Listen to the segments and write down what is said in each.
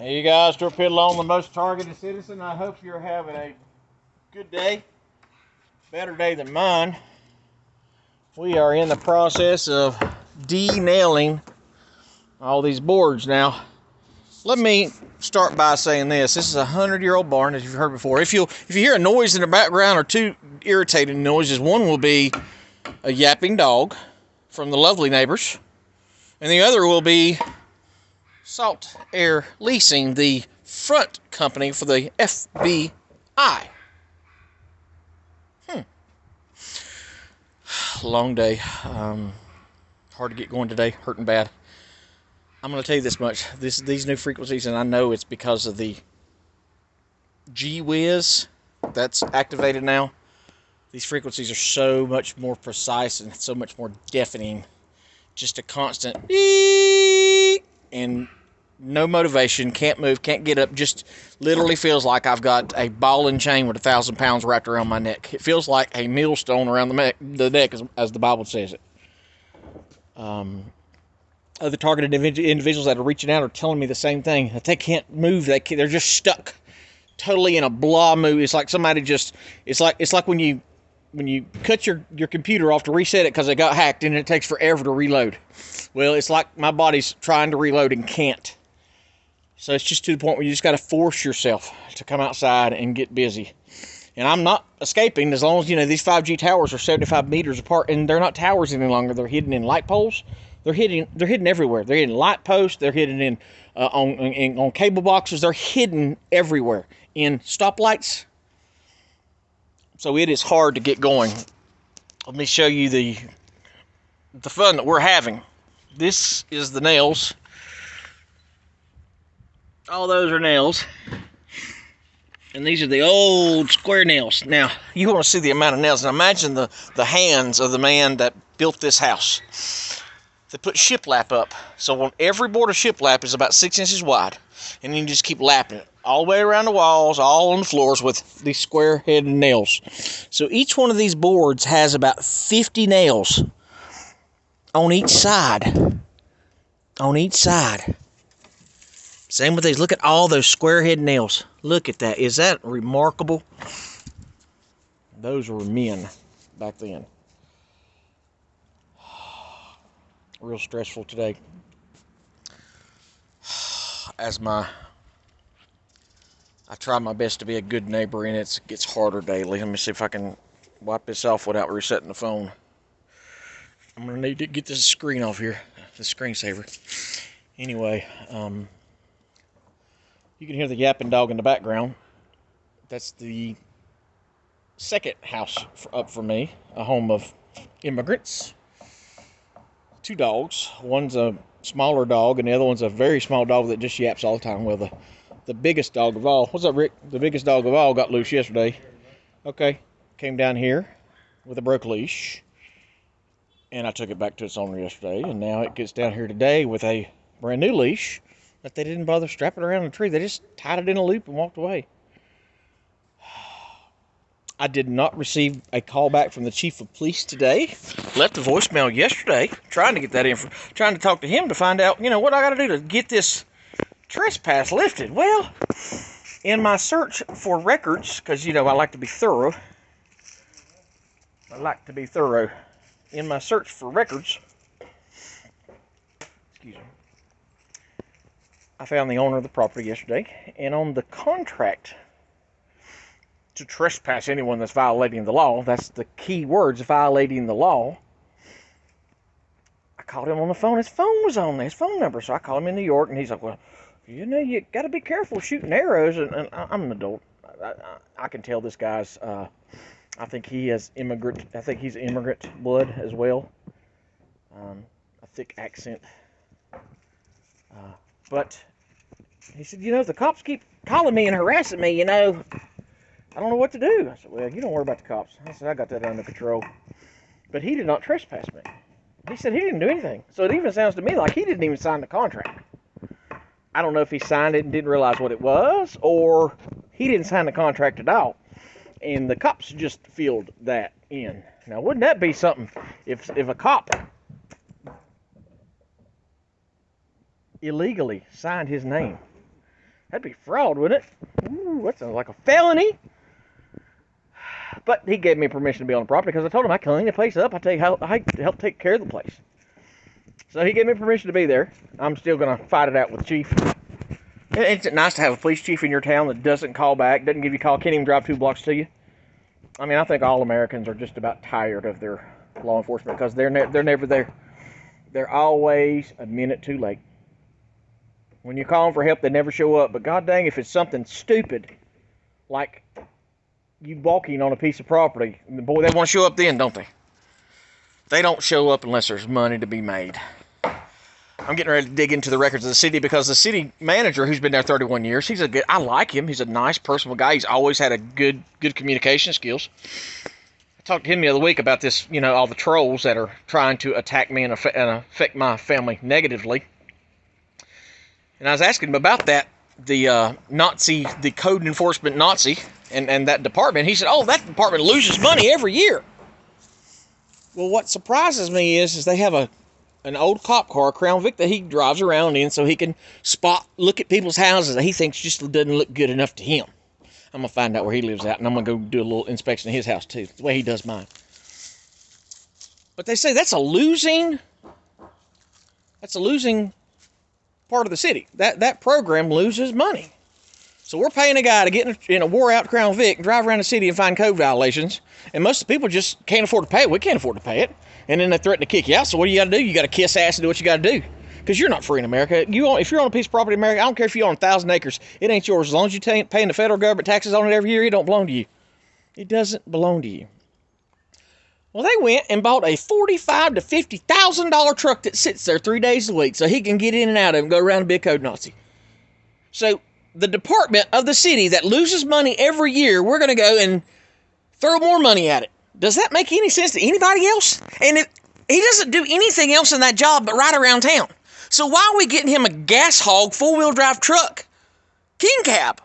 Hey, you guys, Torpedo on the Most Targeted Citizen. I hope you're having a good day, better day than mine. We are in the process of de-nailing all these boards now. Let me start by saying this. This is a 100-year-old barn, as you've heard before. If you hear a noise in the background or two irritating noises, one will be a yapping dog from the lovely neighbors, and the other will be Salt Air Leasing, the front company for the FBI. Long day. Hard to get going today. Hurting bad. I'm going to tell you this much. These new frequencies, and I know it's because of the G-Wiz that's activated now. These frequencies are so much more precise and so much more deafening. Just a constant beep and no motivation, can't move, can't get up, just literally feels like I've got a ball and chain with 1,000 pounds wrapped around my neck. It feels like a millstone around the neck, as the Bible says it. Other targeted individuals that are reaching out are telling me the same thing, that they can't move, they're just stuck totally in a blah mood. It's like somebody just, it's like when you cut your computer off to reset it because it got hacked and it takes forever to reload. Well, it's like my body's trying to reload and can't. So it's just to the point where you just got to force yourself to come outside and get busy. And I'm not escaping as long as, these 5G towers are 75 meters apart, and they're not towers any longer. They're hidden in light poles. They're hidden everywhere. They're hidden in light posts. They're hidden on cable boxes. They're hidden everywhere in stoplights. So it is hard to get going. Let me show you the fun that we're having. This is the nails. All those are nails. And these are the old square nails. Now, you want to see the amount of nails. Now, imagine the hands of the man that built this house. They put shiplap up. So on every board of shiplap is about 6 inches wide. And you just keep lapping it all the way around the walls, all on the floors with these square-headed nails. So each one of these boards has about 50 nails on each side. On each side. Same with these. Look at all those square-head nails. Look at that. Is that remarkable? Those were men back then. Real stressful today. I try my best to be a good neighbor, and it gets harder daily. Let me see if I can wipe this off without resetting the phone. I'm going to need to get this screen off here, the screensaver. Anyway, you can hear the yapping dog in the background. That's the second house up for me, a home of immigrants. 2 dogs. One's a smaller dog, and the other one's a very small dog that just yaps all the time. Well, the biggest dog of all, what's up, Rick? The biggest dog of all got loose yesterday. Okay, came down here with a broke leash, and I took it back to its owner yesterday, and now it gets down here today with a brand new leash that they didn't bother strapping around the tree. They just tied it in a loop and walked away. I did not receive a call back from the chief of police today. Left a voicemail yesterday, trying to get that info, trying to talk to him to find out, what I got to do to get this trespass lifted. Well, in my search for records, because, I like to be thorough. In my search for records, excuse me, I found the owner of the property yesterday, and on the contract to trespass anyone that's violating the law, that's the key words, violating the law, I called him on the phone. His phone was on there, his phone number. So I called him in New York, and he's like, well, you got to be careful shooting arrows. And I'm an adult. I can tell this guy's, I think he's immigrant blood as well. A thick accent. But he said, the cops keep calling me and harassing me, I don't know what to do. I said, well, you don't worry about the cops. I said, I got that under control. But he did not trespass me. He said he didn't do anything. So it even sounds to me like he didn't even sign the contract. I don't know if he signed it and didn't realize what it was, or he didn't sign the contract at all. And the cops just filled that in. Now, wouldn't that be something if a cop illegally signed his name That'd be fraud, wouldn't it? Ooh, that sounds like a felony. But he gave me permission to be on the property because I told him I clean the place up. I help take care of the place. So he gave me permission to be there. I'm still going to fight it out with the chief. It's nice to have a police chief in your town that doesn't call back, doesn't give you a call, can't even drive 2 blocks to you. I mean, I think all Americans are just about tired of their law enforcement because they're never there. They're always a minute too late. When you call them for help, they never show up. But god dang, if it's something stupid, like you walking on a piece of property, boy, they want to show up then, don't they? They don't show up unless there's money to be made. I'm getting ready to dig into the records of the city because the city manager, who's been there 31 years, I like him. He's a nice, personable guy. He's always had a good communication skills. I talked to him the other week about this, all the trolls that are trying to attack me and affect my family negatively. And I was asking him about that, the Nazi, the code enforcement Nazi, and that department. He said, oh, that department loses money every year. Well, what surprises me is they have an old cop car, Crown Vic, that he drives around in so he can look at people's houses that he thinks just doesn't look good enough to him. I'm going to find out where he lives at, and I'm going to go do a little inspection of his house, too, the way he does mine. But they say that's a losing part of the city. That program loses money. So we're paying a guy to get in a wore-out Crown Vic and drive around the city and find code violations, and most of the people just can't afford to pay it. We can't afford to pay it. And then they threaten to kick you out. So what do you got to do? You got to kiss ass and do what you got to do. Because you're not free in America. If you're on a piece of property in America, I don't care if you own 1,000 acres. It ain't yours. As long as you're paying the federal government taxes on it every year, it don't belong to you. It doesn't belong to you. Well, they went and bought a $45,000 to $50,000 truck that sits there 3 days a week so he can get in and out of it and go around and be a code Nazi. So the department of the city that loses money every year, we're going to go and throw more money at it. Does that make any sense to anybody else? And he doesn't do anything else in that job but ride around town. So why are we getting him a gas hog 4-wheel drive truck? King cab.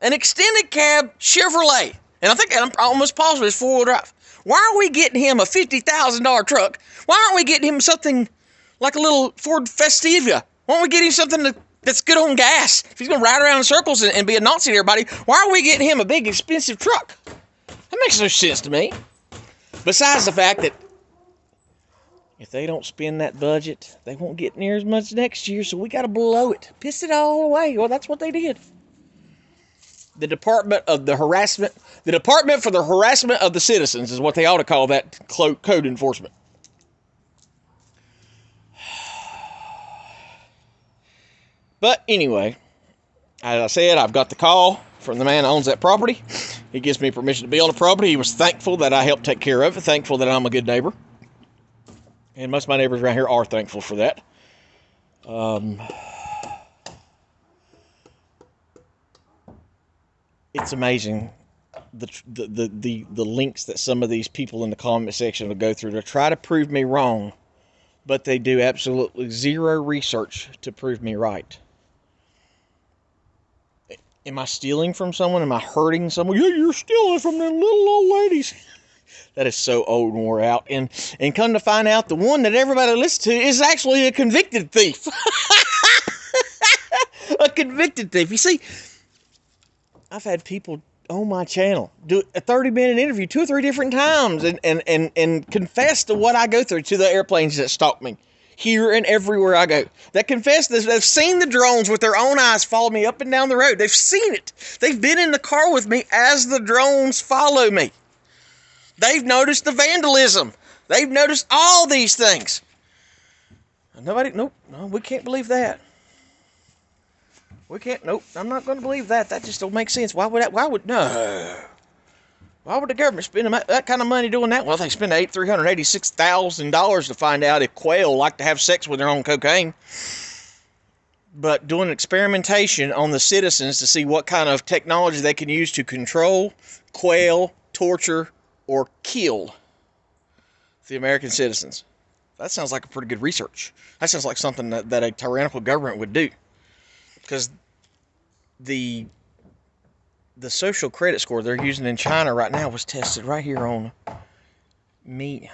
An extended cab Chevrolet. And I'm almost positive it's 4-wheel drive. Why are we getting him a $50,000 truck? Why aren't we getting him something like a little Ford Festiva? Why don't we get him something that's good on gas? If he's going to ride around in circles and be a Nazi to everybody, why are we getting him a big expensive truck? That makes no sense to me. Besides the fact that if they don't spend that budget, they won't get near as much next year, so we got to blow it. Piss it all away. Well, that's what they did. The Department for the Harassment of the Citizens is what they ought to call that code enforcement. But anyway, as I said, I've got the call from the man who owns that property. He gives me permission to be on the property. He was thankful that I helped take care of it, thankful that I'm a good neighbor. And most of my neighbors around here are thankful for that. It's amazing the links that some of these people in the comment section will go through to try to prove me wrong, but they do absolutely zero research to prove me right. Am I stealing from someone? Am I hurting someone? Yeah, you're stealing from them little old ladies. That is so old and wore out. And come to find out, the one that everybody listens to is actually a convicted thief. A convicted thief. You see, I've had people on my channel do a 30-minute interview 2 or 3 different times and confess to what I go through, to the airplanes that stalk me here and everywhere I go. That confess this. They've seen the drones with their own eyes follow me up and down the road. They've seen it. They've been in the car with me as the drones follow me. They've noticed the vandalism. They've noticed all these things. No, we can't believe that. We can't, nope, I'm not going to believe that. That just don't make sense. Why would the government spend that kind of money doing that? Well, they spend $386,000 to find out if quail like to have sex with their own cocaine. But doing experimentation on the citizens to see what kind of technology they can use to control, quail, torture, or kill the American citizens. That sounds like a pretty good research. That sounds like something that a tyrannical government would do. Because the social credit score they're using in China right now was tested right here on me.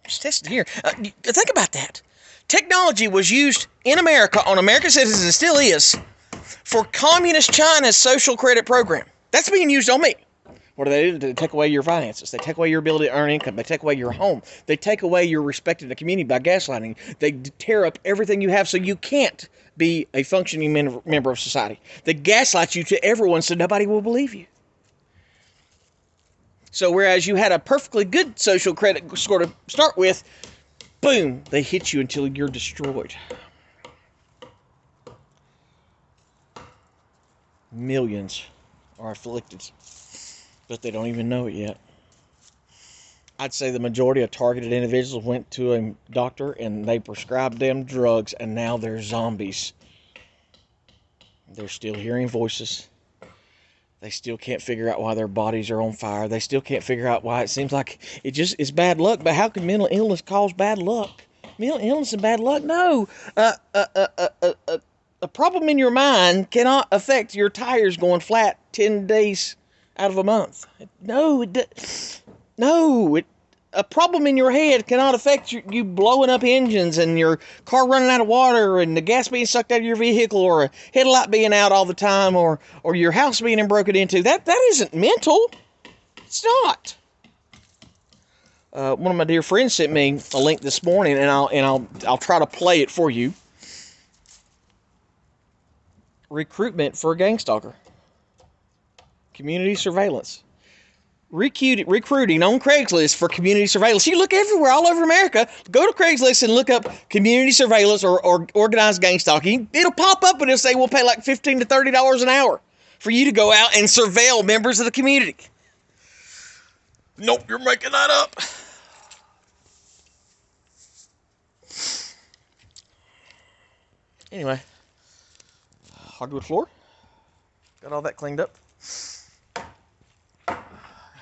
It's tested here. Think about that. Technology was used in America on American citizens, and still is, for Communist China's social credit program. That's being used on me. What do they do? They take away your finances. They take away your ability to earn income. They take away your home. They take away your respect in the community by gaslighting. They tear up everything you have so you can't be a functioning member of society. They gaslight you to everyone so nobody will believe you. So whereas you had a perfectly good social credit score to start with, boom, they hit you until you're destroyed. Millions are afflicted, but they don't even know it yet. I'd say the majority of targeted individuals went to a doctor and they prescribed them drugs, and now they're zombies. They're still hearing voices. They still can't figure out why their bodies are on fire. They still can't figure out why it seems like it just is bad luck. But how can mental illness cause bad luck? Mental illness and bad luck? No. A problem in your mind cannot affect your tires going flat 10 days out of a month. A problem in your head cannot affect you blowing up engines and your car running out of water and the gas being sucked out of your vehicle or a headlight being out all the time or your house being broken into. That isn't mental. It's not. One of my dear friends sent me a link this morning, and I'll try to play it for you. Recruitment for a gang stalker. Community surveillance. Recruiting on Craigslist for community surveillance. You look everywhere, all over America. Go to Craigslist and look up community surveillance or organized gang stalking. It'll pop up and it'll say we'll pay like $15 to $30 an hour for you to go out and surveil members of the community. Nope, you're making that up. Anyway, hardwood floor. Got all that cleaned up.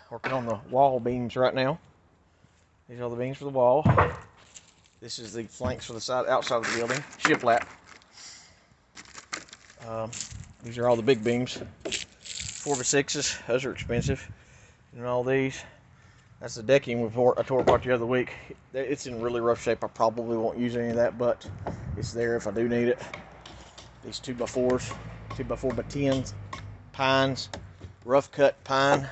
Working on the wall beams right now. These are the beams for the wall. This is the flanks for the outside of the building. Shiplap. These are all the big beams. 4x6s. Those are expensive. And all these. That's the decking I tore apart the other week. It's in really rough shape. I probably won't use any of that, but it's there if I do need it. These 2x4s. 2x4x10s. Pines. Rough cut pine.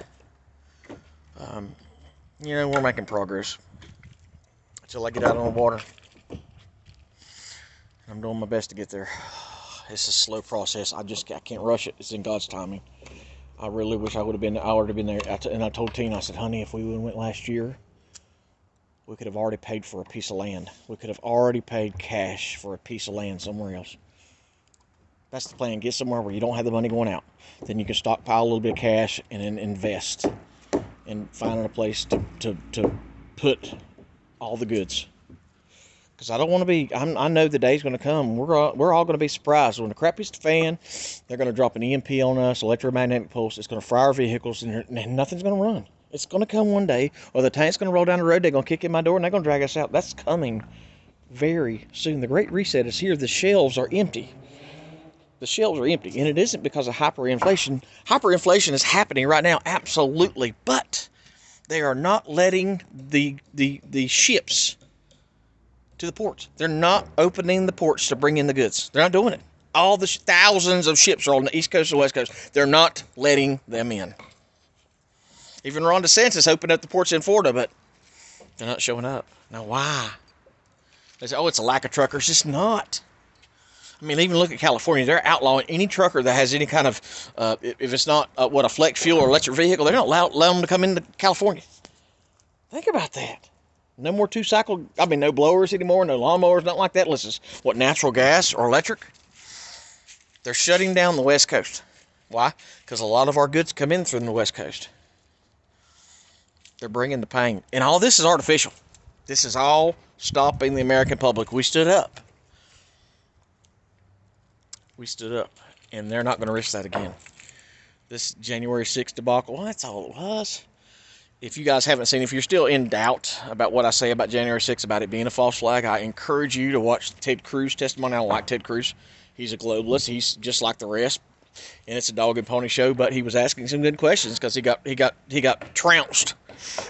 We're making progress until I get out on the water. I'm doing my best to get there. It's a slow process. I can't rush it. It's in God's timing. I really wish I would have been there. And I told Tina, I said, honey, if we would have went last year, we could have already paid for a piece of land. We could have already paid cash for a piece of land somewhere else. That's the plan. Get somewhere where you don't have the money going out. Then you can stockpile a little bit of cash and then invest. And finding a place to put all the goods, because I don't want to be. I know the day's going to come. We're all going to be surprised when the crap hits the fan. They're going to drop an EMP on us, electromagnetic pulse. It's going to fry our vehicles, and nothing's going to run. It's going to come one day, or the tank's going to roll down the road. They're going to kick in my door, and they're going to drag us out. That's coming very soon. The Great Reset is here. The shelves are empty. The shelves are empty, and it isn't because of hyperinflation. Hyperinflation is happening right now, absolutely, but they are not letting the ships to the ports. They're not opening the ports to bring in the goods. They're not doing it. All the thousands of ships are on the East Coast and West Coast. They're not letting them in. Even Ron DeSantis opened up the ports in Florida, but they're not showing up. Now, why? They say, it's a lack of truckers. It's not. I mean, even look at California. They're outlawing any trucker that has any kind of, if it's not a flex fuel or electric vehicle, they're not allow them to come into California. Think about that. No more no blowers anymore, no lawnmowers, nothing like that. Unless it's natural gas or electric. They're shutting down the West Coast. Why? Because a lot of our goods come in from the West Coast. They're bringing the pain. And all this is artificial. This is all stopping the American public. We stood up. And they're not going to risk that again. This January 6th debacle, that's all it was. If you guys haven't seen, if you're still in doubt about what I say about January 6th, about it being a false flag, I encourage you to watch Ted Cruz testimony. I don't like Ted Cruz. He's a globalist. He's just like the rest. And it's a dog and pony show, but he was asking some good questions because he got trounced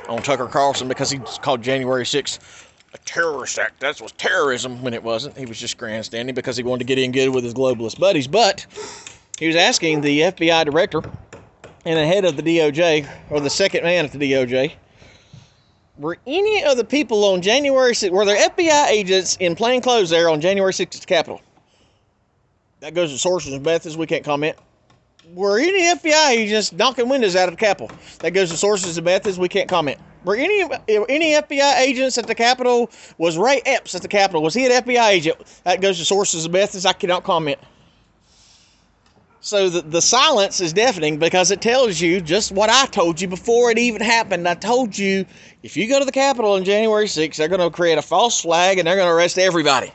on Tucker Carlson because he called January 6th a terrorist act. That was terrorism when it wasn't. He was just grandstanding because he wanted to get in good with his globalist buddies. But He was asking the FBI director and the head of the DOJ, or the second man at the DOJ, were any of the people on January 6th, were there FBI agents in plain clothes there on January 6th at the Capitol? That goes to sources and methods. We can't comment. Were any FBI agents knocking windows out of the Capitol? That goes to sources and methods. We can't comment. Were any FBI agents at the Capitol? Was Ray Epps at the Capitol? Was he an FBI agent? That goes to sources and methods. I cannot comment. So the silence is deafening because it tells you just what I told you before it even happened. I told you, if you go to the Capitol on January 6th, they're going to create a false flag and they're going to arrest everybody.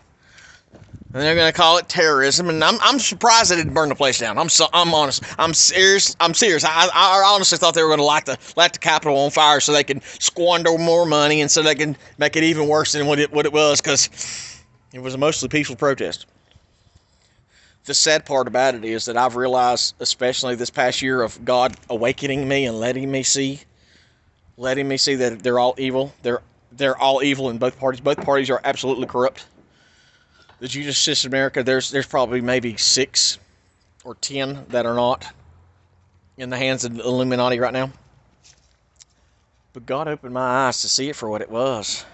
And they're going to call it terrorism. And I'm surprised they didn't burn the place down. I'm honest. I'm serious. I honestly thought they were going to light the Capitol on fire so they can squander more money and so they can make it even worse than what it was, because it was a mostly peaceful protest. The sad part about it is that I've realized, especially this past year, of God awakening me and letting me see that they're all evil. They're all evil in both parties. Both parties are absolutely corrupt. The Judas System in America, there's probably maybe 6 or 10 that are not in the hands of the Illuminati right now. But God opened my eyes to see it for what it was.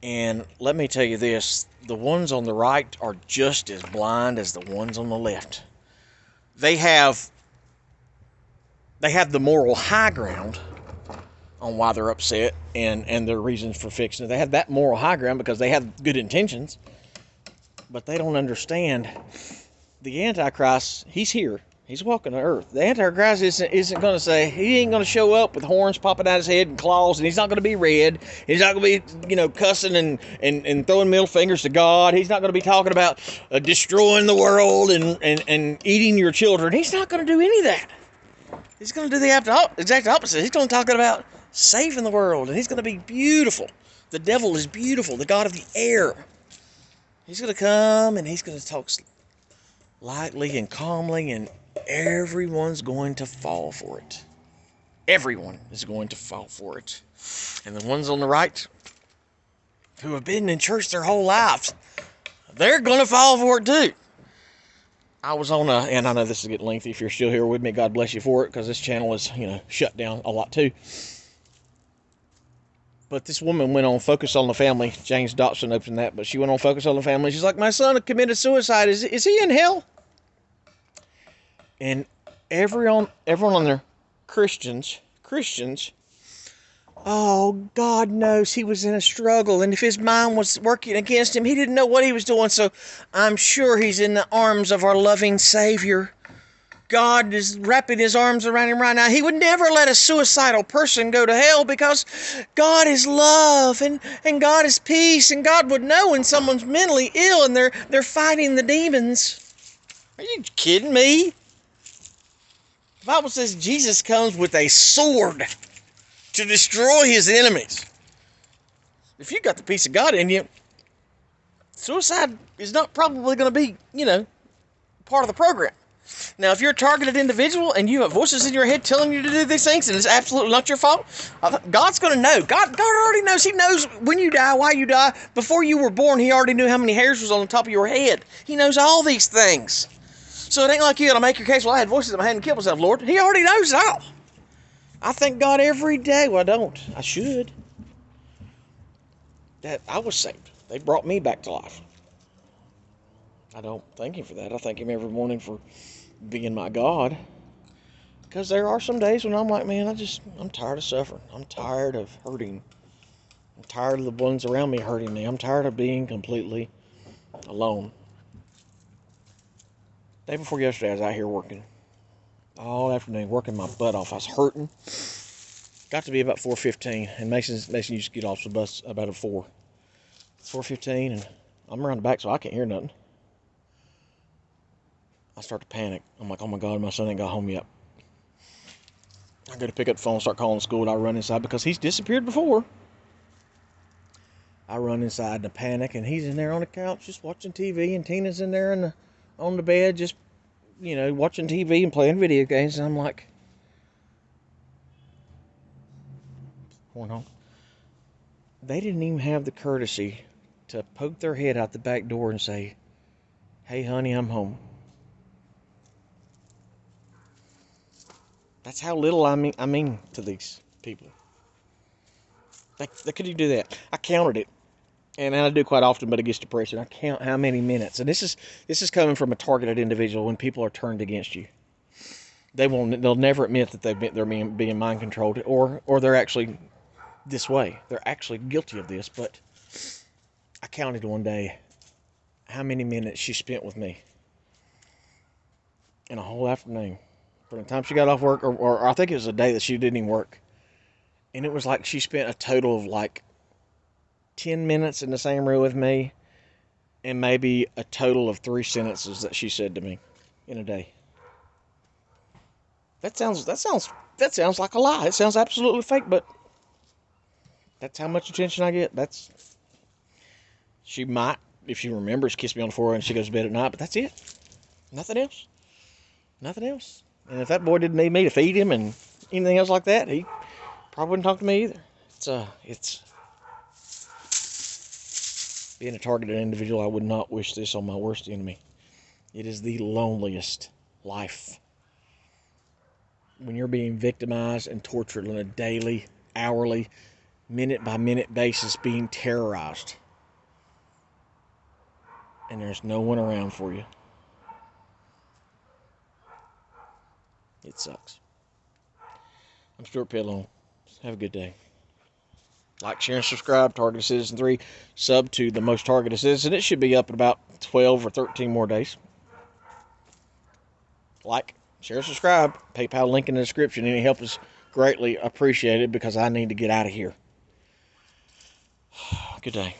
And let me tell you this, the ones on the right are just as blind as the ones on the left. They have the moral high ground on why they're upset and their reasons for fixing it. They have that moral high ground because they have good intentions, but they don't understand the Antichrist. He's here. He's walking the earth. The Antichrist isn't going to say, he ain't going to show up with horns popping out his head and claws, and he's not going to be red. He's not going to be, cussing and throwing middle fingers to God. He's not going to be talking about destroying the world and eating your children. He's not going to do any of that. He's going to do the exact opposite. He's going to talk about saving the world, and he's going to be beautiful. The devil is beautiful, the god of the air. He's going to come, and he's going to talk lightly and calmly, and everyone's going to fall for it. Everyone is going to fall for it. And the ones on the right who have been in church their whole lives, they're going to fall for it too. I was on and I know this is getting lengthy. If you're still here with me, God bless you for it, because this channel is, shut down a lot too. But this woman went on Focus on the Family. James Dobson opened that, but she went on Focus on the Family. She's like, my son committed suicide. Is he in hell? And everyone on there, Christians, oh, God knows he was in a struggle. And if his mind was working against him, he didn't know what he was doing. So I'm sure he's in the arms of our loving Savior. God is wrapping his arms around him right now. He would never let a suicidal person go to hell, because God is love and God is peace, and God would know when someone's mentally ill and they're fighting the demons. Are you kidding me? The Bible says Jesus comes with a sword to destroy his enemies. If you got the peace of God in you, suicide is not probably going to be, part of the program. Now, if you're a targeted individual and you have voices in your head telling you to do these things and it's absolutely not your fault, God's going to know. God already knows. He knows when you die, why you die. Before you were born, he already knew how many hairs was on the top of your head. He knows all these things. So it ain't like you got to make your case, well, I had voices in my head and killed myself, Lord. He already knows it all. I thank God every day. Well, I don't. I should. That I was saved. They brought me back to life. I don't thank him for that. I thank him every morning for being my God. Because there are some days when I'm like, man, I'm tired of suffering. I'm tired of hurting. I'm tired of the ones around me hurting me. I'm tired of being completely alone. Day before yesterday, I was out here working all afternoon, working my butt off. I was hurting. Got to be about 4:15, and Mason used to get off the bus about at 4. It's 4:15, and I'm around the back, so I can't hear nothing. I start to panic. I'm like, oh my God, my son ain't got home yet. I go to pick up the phone, start calling school, and I run inside because he's disappeared before. I run inside in a panic, and he's in there on the couch just watching TV, and Tina's in there on the bed just, watching TV and playing video games, and I'm like, going home. They didn't even have the courtesy to poke their head out the back door and say, hey, honey, I'm home. That's how little I mean to these people. They could you do that? I counted it, and I do quite often, but it gets depressing. I count how many minutes, and this is coming from a targeted individual. When people are turned against you, they'll never admit that they're being mind controlled, or they're actually this way. They're actually guilty of this. But I counted one day how many minutes she spent with me in a whole afternoon. From the time she got off work, or I think it was a day that she didn't even work. And it was like she spent a total of like 10 minutes in the same room with me, and maybe a total of 3 sentences that she said to me in a day. That sounds like a lie. It sounds absolutely fake, but that's how much attention I get. She might, if she remembers, kiss me on the forehead and she goes to bed at night, but that's it. Nothing else. Nothing else. And if that boy didn't need me to feed him and anything else like that, he probably wouldn't talk to me either. It's being a targeted individual. I would not wish this on my worst enemy. It is the loneliest life. When you're being victimized and tortured on a daily, hourly, minute-by-minute basis, being terrorized, and there's no one around for you, it sucks. I'm Stuart Pedlone. Have a good day. Like, share, and subscribe. Targeted Citizen 3. Sub to the Most Targeted Citizen. It should be up in about 12 or 13 more days. Like, share, subscribe. PayPal link in the description. Any help is greatly appreciated because I need to get out of here. Good day.